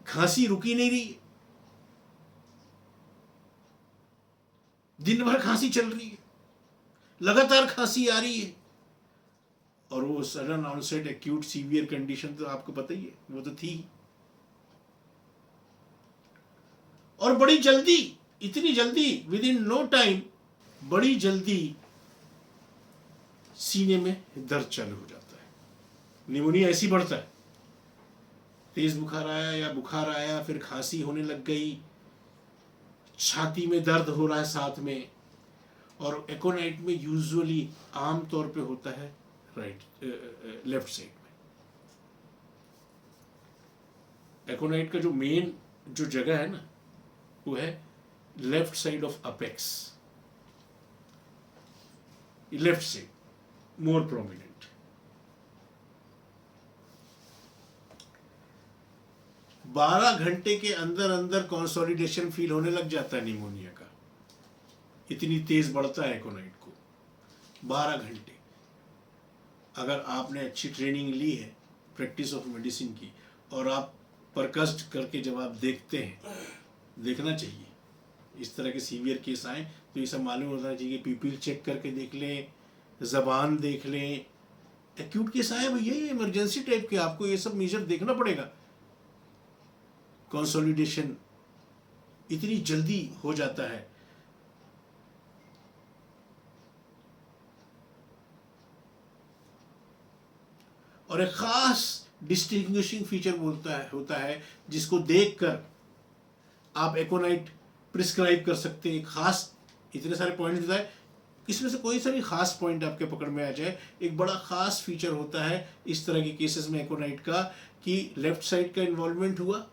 खांसी रुकी नहीं रही, दिन भर खांसी चल रही है, लगातार खांसी आ रही है। और वो sudden onset acute severe condition तो आपको पता ही है, वो तो थी। और बड़ी जल्दी, इतनी जल्दी, विद इन नो टाइम, बड़ी जल्दी सीने में दर्द चालू हो जाता है। निमोनिया ऐसी बढ़ता है, तेज बुखार आया या बुखार आया, फिर खांसी होने लग गई, छाती में दर्द हो रहा है साथ में। और एकोनाइट में यूजुअली आम तौर पे होता है लेफ्ट साइड में। एकोनाइट का जो मेन जो जगह है ना, वो है left side of apex, left side more prominent. 12 घंटे के अंदर अंदर कंसोलिडेशन फील होने लग जाता है निमोनिया का, इतनी तेज बढ़ता है एकोनाइट को। 12 घंटे। अगर आपने अच्छी ट्रेनिंग ली है प्रैक्टिस ऑफ मेडिसिन की, और आप परकस्ट करके जब आप देखते हैं, देखना चाहिए इस तरह के सीवियर केस आए तो ये सब मालूम होना चाहिए। पीपील चेक करके देख लें, जबान देख लें। एक्यूट केस आए भैया, ये इमरजेंसी टाइप के, आपको ये सब मेजर देखना पड़ेगा। कंसोलिडेशन इतनी जल्दी हो जाता है। और एक खास डिस्टिंग्विशिंग फीचर होता है जिसको देखकर आप एकोनाइट प्रिस्क्राइब कर सकते हैं। खास इतने सारे पॉइंट्स होता है, इसमें से कोई सा भी खास पॉइंट आपके पकड़ में आ जाए। एक बड़ा खास फीचर होता है इस तरह के केसेस में एकोनाइट का, कि लेफ्ट साइड का इन्वॉल्वमेंट हुआ,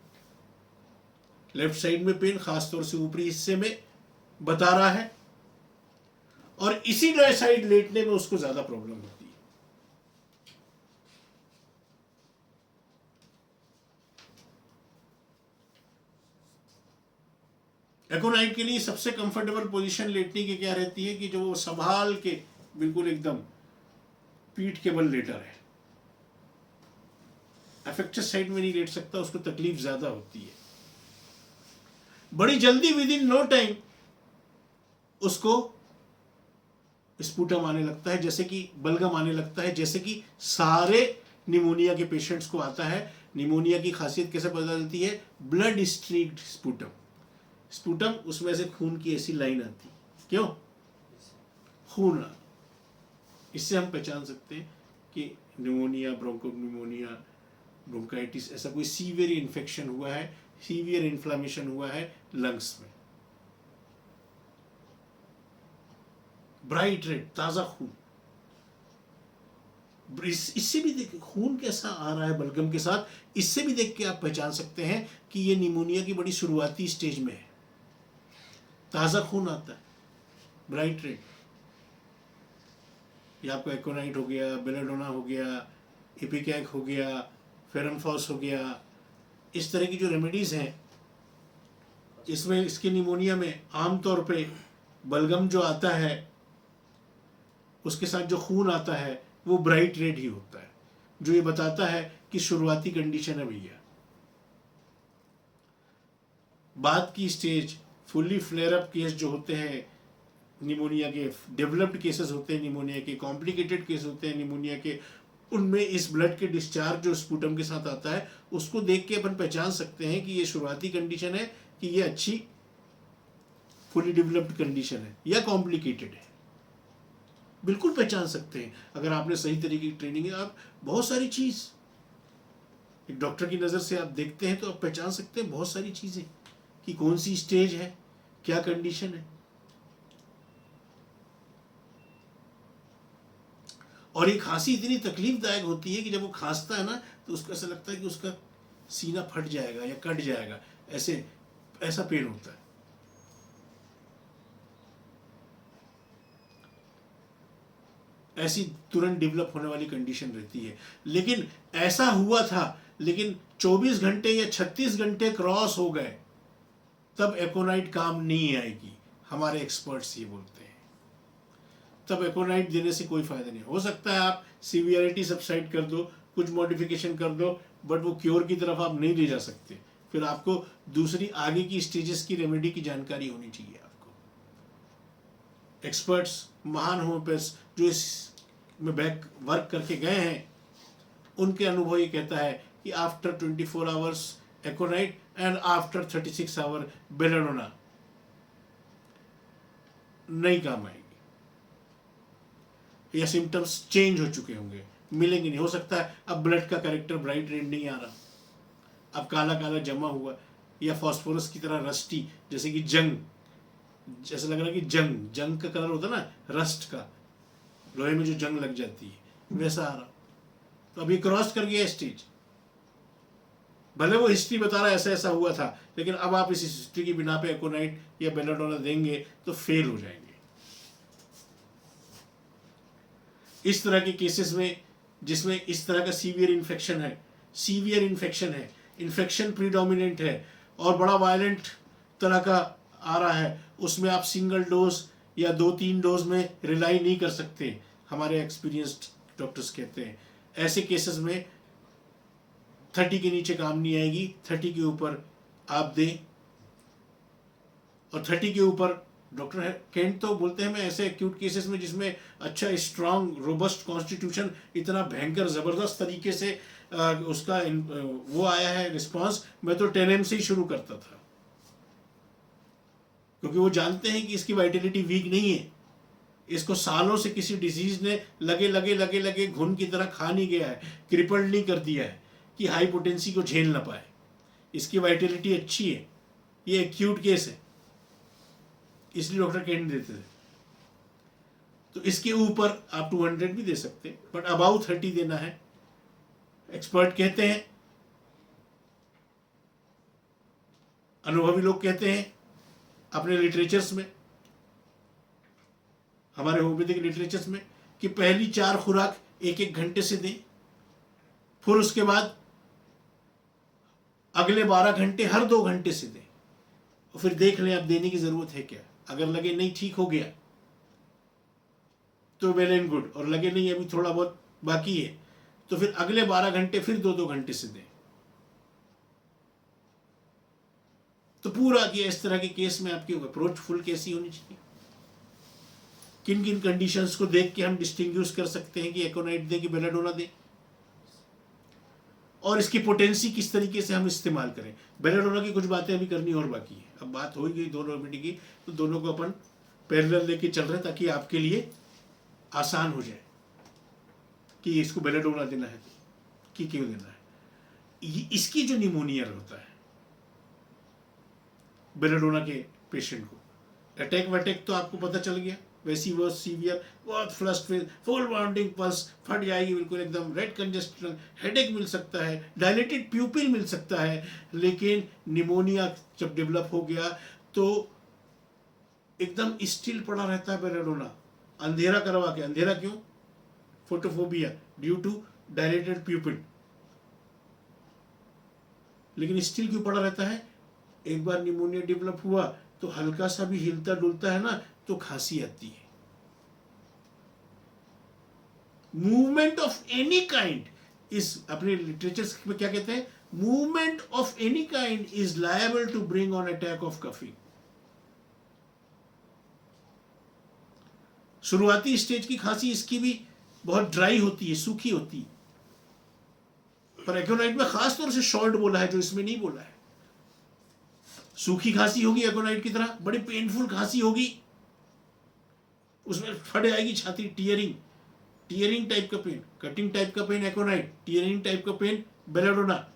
लेफ्ट साइड में पेन खासतौर से ऊपरी हिस्से में बता रहा है, और इसी साइड लेटने में उसको ज्यादा प्रॉब्लम होती है। एकोनाइट के लिए सबसे कंफर्टेबल पोजीशन लेटने की क्या रहती है कि जो वो संभाल के बिल्कुल एकदम पीठ के बल लेटा रहे। अफेक्टेड साइड में नहीं लेट सकता, उसको तकलीफ ज्यादा होती है। बड़ी जल्दी विद इन नो टाइम उसको स्पूटम आने लगता है, जैसे कि बलगम आने लगता है, जैसे कि सारे निमोनिया के पेशेंट्स को आता है। निमोनिया की खासियत कैसे पता चलती है? Blood स्ट्रीक्ड sputum. स्पूटम, उसमें से खून की ऐसी लाइन आती, क्यों? खून, इससे हम पहचान सकते हैं कि निमोनिया, ब्रोंकोनिमोनिया, ब्रोंकाइटिस, ऐसा कोई सीवियर इन्फेक्शन हुआ है, सीवियर इन्फ्लामेशन हुआ है लंग्स में। ब्राइट रेड, ताजा खून, इससे भी देख खून कैसा आ रहा है बलगम के साथ, इससे भी देख के आप पहचान सकते हैं कि ये निमोनिया की बड़ी शुरुआती स्टेज में है। ताजा खून आता है, ब्राइट रेड। ये आपका एकोनाइट हो गया, बेलेडोना हो गया, इपिकैक हो गया, फेरनफॉस हो गया, इस तरह की जो रेमेडीज हैं, इसमें इसके निमोनिया में आमतौर पे बलगम जो आता है उसके साथ जो खून आता है वो ब्राइट रेड ही होता है, जो ये बताता है कि शुरुआती कंडीशन है भैया। बाद की stage, fully flare up case जो होते हैं निमोनिया के, डेवलप्ड केसेस होते हैं निमोनिया के, कॉम्प्लिकेटेड केस होते हैं निमोनिया के, उनमें इस ब्लड के डिस्चार्ज जो स्पूटम के साथ आता है उसको देख के अपन पहचान सकते हैं कि ये शुरुआती कंडीशन है, कि ये अच्छी फुली डेवलप्ड कंडीशन है या कॉम्प्लिकेटेड है। बिल्कुल पहचान सकते हैं अगर आपने सही तरीके की ट्रेनिंग है। आप बहुत सारी चीज एक डॉक्टर की नज़र से आप देखते हैं तो आप पहचान सकते हैं बहुत सारी चीजें, कि कौन सी स्टेज है, क्या कंडीशन है। और ये खांसी इतनी तकलीफदायक होती है कि जब वो खांसता है ना तो उसको ऐसा लगता है कि उसका सीना फट जाएगा या कट जाएगा, ऐसा पेन होता है। ऐसी तुरंत डेवलप होने वाली कंडीशन रहती है। लेकिन ऐसा हुआ था, लेकिन 24 घंटे या 36 घंटे क्रॉस हो गए तब एकोनाइट काम नहीं आएगी, हमारे एक्सपर्ट्स ये बोलते हैं। तब एकोनाइट देने से कोई फायदा नहीं। हो सकता है आप सीवियरिटी सबसाइड कर दो, कुछ मॉडिफिकेशन कर दो, बट वो क्योर की तरफ आप नहीं ले जा सकते। फिर आपको दूसरी आगे की स्टेजेस की रेमेडी की जानकारी होनी चाहिए। आपको एक्सपर्ट्स, महान होम्योपैथ्स जो इस में बैक वर्क करके गए हैं, उनके अनुभव ये कहता है कि after 24 hours aconite and after 36 hour belladonna नहीं काम आएगी, या सिम्टम्स चेंज हो चुके होंगे, मिलेंगे नहीं। हो सकता है अब ब्लड का कैरेक्टर ब्राइट रेड नहीं आ रहा, अब काला काला जमा हुआ, या फॉस्फोरस की तरह रस्टी, जैसे कि जंग, जैसे लग रहा है कि जंग का कलर होता है ना, रस्ट का, लोहे में जो जंग लग जाती है, वैसा आ रहा। तो अभी क्रॉस कर गया स्टेज। भले वो हिस्ट्री बता रहा है ऐसा ऐसा हुआ था, लेकिन अब आप इस हिस्ट्री की बिना पे एकोनाइट या बेलाडोना देंगे तो फेल हो जाएंगे। इस तरह के केसेस में जिसमें इस तरह का सीवियर इन्फेक्शन है, इन्फेक्शन प्रीडोमिनेंट है और बड़ा वायलेंट तरह का आ रहा है, उसमें आप सिंगल डोज या 2-3 डोज में रिलाई नहीं कर सकते, हमारे एक्सपीरियंस्ड डॉक्टर्स कहते हैं। ऐसे केसेस में 30 के नीचे काम नहीं आएगी, 30 के ऊपर आप दें। और 30 के ऊपर डॉक्टर केंट तो बोलते हैं, मैं ऐसे एक्यूट केसेस में जिसमें अच्छा स्ट्रांग रोबस्ट कॉन्स्टिट्यूशन, इतना भयंकर ज़बरदस्त तरीके से उसका वो आया है रिस्पांस, मैं तो 10 से ही शुरू करता था, क्योंकि वो जानते हैं कि इसकी वाइटलिटी वीक नहीं है, इसको सालों से किसी डिजीज ने लगे घुन की तरह खा नहीं गया है, क्रिपल्ड नहीं कर दिया है कि हाई पोटेंसी को झेल ना पाए। इसकी वाइटलिटी अच्छी है, ये एक्यूट केस है, इसलिए डॉक्टर केंट देते थे। तो इसके ऊपर आप 200 भी दे सकते, बट अबाउट 30 देना है, एक्सपर्ट कहते हैं, अनुभवी लोग कहते हैं अपने लिटरेचर्स में, हमारे होम्योपैथिक लिटरेचर्स में, कि पहली 4 खुराक 1-1 घंटे से दें, फिर उसके बाद अगले 12 घंटे हर 2 घंटे से दें, और फिर देख लें अब देने की जरूरत है क्या। अगर लगे नहीं ठीक हो गया तो वेल एंड गुड, और लगे नहीं अभी थोड़ा बहुत बाकी है तो फिर अगले 12 घंटे फिर 2-2 घंटे से दें। तो पूरा कि इस तरह के केस में आपकी अप्रोच फुल कैसी होनी चाहिए, किन किन कंडीशंस को देख के हम डिस्टिंग्विश कर सकते हैं कि एकोनाइट दें कि बेलाडोना दें, और इसकी पोटेंसी किस तरीके से हम इस्तेमाल करें। बेलाडोना की कुछ बातें अभी करनी और बाकी है। अब बात हो गई दोनों रेमेडी की, तो दोनों को अपन पैरेलल लेके चल रहे हैं ताकि आपके लिए आसान हो जाए कि इसको बेलाडोना देना है कि क्यों देना है। इसकी जो निमोनिया होता है बेलाडोना के पेशेंट को, अटैक वटैक तो आपको पता चल गया, वैसी वो सीवियर, बहुत फ्लस्ट फेज, फुल बाउंडिंग पल्स, फट जाएगी बिल्कुल एकदम, रेड कंजेस्शन, हेडेक मिल सकता है, डायलेटेड प्यूपिल मिल सकता है। लेकिन निमोनिया जब डेवलप हो गया तो एकदम स्टिल पड़ा रहता है बेलाडोना, अंधेरा करवा के। अंधेरा क्यों? Photophobia due to dilated pupil. लेकिन स्टिल क्यों पड़ा रहता है? एक बार निमोनिया डेवलप हुआ तो हल्का सा भी हिलता डुलता है ना तो खांसी आती है। Movement of any kind is, अपने लिटरेचर में क्या कहते हैं, movement of any kind is liable to bring on attack of coughing. शुरुआती स्टेज की खांसी इसकी भी बहुत ड्राई होती है, सूखी होती है, पर एकोनाइट में खास तौर से शॉर्ट बोला है जो इसमें नहीं बोला है। सूखी खांसी होगी एकोनाइट की तरह, बड़ी पेनफुल खांसी होगी, उसमें फट जाएगी छाती, टीयरिंग टाइप का पेन, कटिंग टाइप का पेन एकोनाइट, टीयरिंग टाइप का पेन बेलाडोना,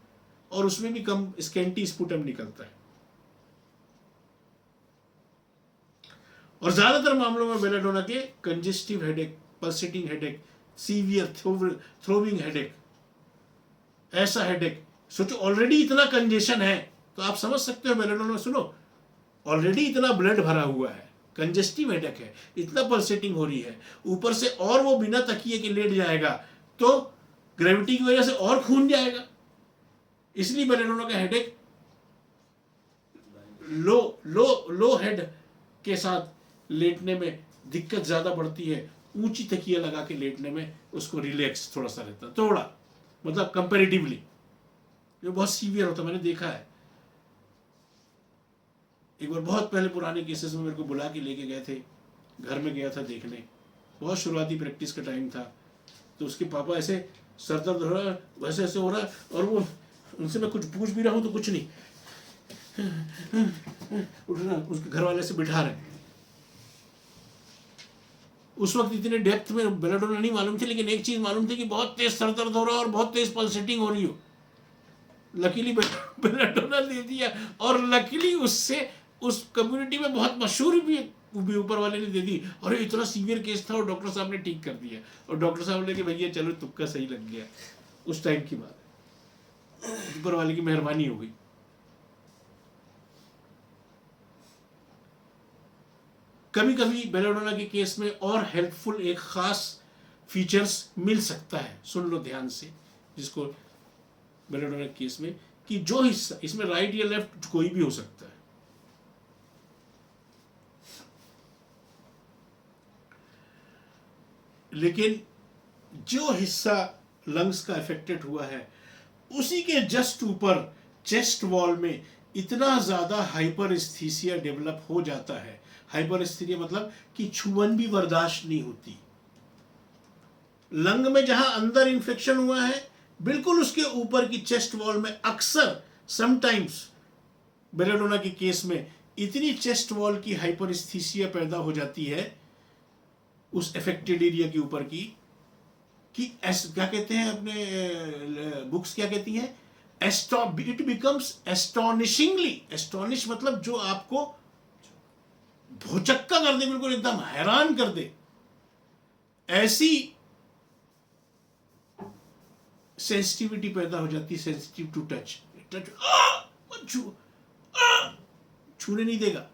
और उसमें भी कम स्कैंटी स्पुटम निकलता है। और ज्यादातर मामलों में बेलाडोना के congestive headache, pulsating headache, severe throwing headache, ऐसा हेडेक सोचो ऑलरेडी इतना कंजेशन है, तो आप समझ सकते हो बेलेडोना में, सुनो ऑलरेडी इतना ब्लड भरा हुआ है, कंजेस्टिव हेडेक है, इतना पल्सेटिंग हो रही है, ऊपर से और वो बिना तकिए के लेट जाएगा तो ग्रेविटी की वजह से और खून जाएगा। इसलिए बेलेडोना का हेडेक लो लो लो हेड के साथ लेटने में दिक्कत ज्यादा बढ़ती है, ऊंची तकिया लगा के लेटने में उसको रिलैक्स थोड़ा सा रहता है, थोड़ा मतलब कंपैरेटिवली। ये बहुत सीवियर होता है, मैंने देखा है। एक बार बहुत पहले पुराने केसेस में मेरे को बुला के लेके गए थे, घर में गया था देखने, बहुत शुरुआती प्रैक्टिस का टाइम था, तो उसके पापा ऐसे सर दर्द हो रहा है, वैसे ऐसे हो रहा है, और वो उनसे मैं कुछ पूछ भी रहा हूँ तो कुछ नहीं, उठना, उसके घर वाले से बिठा रहे। उस वक्त इतने डेप्थ में बेलेडोना नहीं मालूम थी, लेकिन एक चीज मालूम थी कि बहुत तेज सर दर्द हो रहा है और बहुत तेज पल्सेटिंग हो रही हो। लकीली बेलेडोना दे दिया, और लकीली उससे उस कम्युनिटी में बहुत मशहूर भी ऊपर वाले ने दे दी, और इतना सीवियर केस था और डॉक्टर साहब ने ठीक कर दिया, और डॉक्टर साहब ने कि भैया चलो तुक्का सही लग गया। उस टाइम की बात है, ऊपर वाले की मेहरबानी हो गई। कभी कभी बेलेडोना के केस में और हेल्पफुल एक खास फीचर्स मिल सकता है, सुन लो ध्यान से, जिसको बेलेडोना के केस में, कि जो हिस्सा इसमें राइट या लेफ्ट कोई भी हो सकता है, लेकिन जो हिस्सा लंग्स का अफेक्टेड हुआ है उसी के जस्ट ऊपर चेस्ट वॉल में इतना ज्यादा हाइपरस्थीसिया डेवलप हो जाता है। हाइपरस्थीसिया मतलब कि छुअन भी बर्दाश्त नहीं होती। लंग में जहां अंदर इंफेक्शन हुआ है, बिल्कुल उसके ऊपर की चेस्ट वॉल में अक्सर समटाइम्स बेलेडोना के केस में इतनी चेस्ट वॉल की हाइपरस्थीसिया पैदा हो जाती है उस अफेक्टेड एरिया के ऊपर की, कि क्या कहते हैं अपने बुक्स क्या कहती हैं, इट बिकम्स एस्टॉनिशिंगली, एस्टॉनिश मतलब जो आपको भौचक्का कर दे, बिल्कुल एकदम हैरान कर दे, ऐसी सेंसिटिविटी पैदा हो जाती है, सेंसिटिव टू टच, छूने नहीं देगा।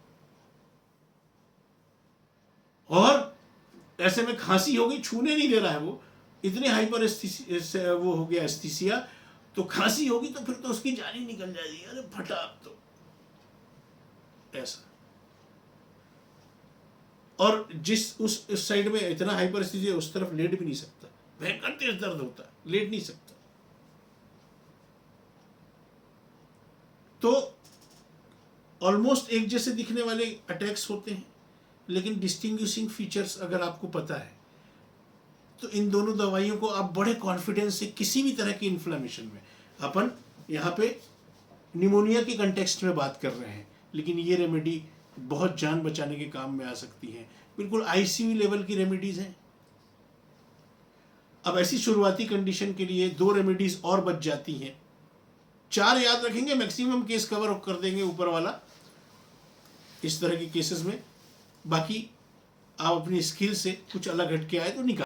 और ऐसे में खांसी होगी, छूने नहीं दे रहा है वो, इतने हाइपर वो हो गया एस्थीसिया, तो खांसी होगी तो फिर तो उसकी जान ही निकल जाएगी, अरे फटा तो ऐसा। और जिस उस साइड में इतना हाइपर एस्थीसिया, उस तरफ लेट भी नहीं सकता, भयंकर तेज दर्द होता है, लेट नहीं सकता। तो ऑलमोस्ट एक जैसे दिखने वाले अटैक्स होते हैं, लेकिन डिस्टिंग्विशिंग फीचर्स अगर आपको पता है तो इन दोनों दवाइयों को आप बड़े कॉन्फिडेंस से किसी भी तरह की इन्फ्लेमेशन में, अपन यहाँ पे निमोनिया के कंटेक्स्ट में बात कर रहे हैं, लेकिन ये रेमेडी बहुत जान बचाने के काम में आ सकती हैं, बिल्कुल आईसीयू लेवल की रेमेडीज हैं। अब ऐसी शुरुआती कंडीशन के लिए 2 रेमेडीज और बच जाती हैं, 4 याद रखेंगे, मैक्सिमम केस कवर कर देंगे ऊपर वाला इस तरह के केसेस में। बाकी आप अपनी स्किल से कुछ अलग हटके आए तो निकाल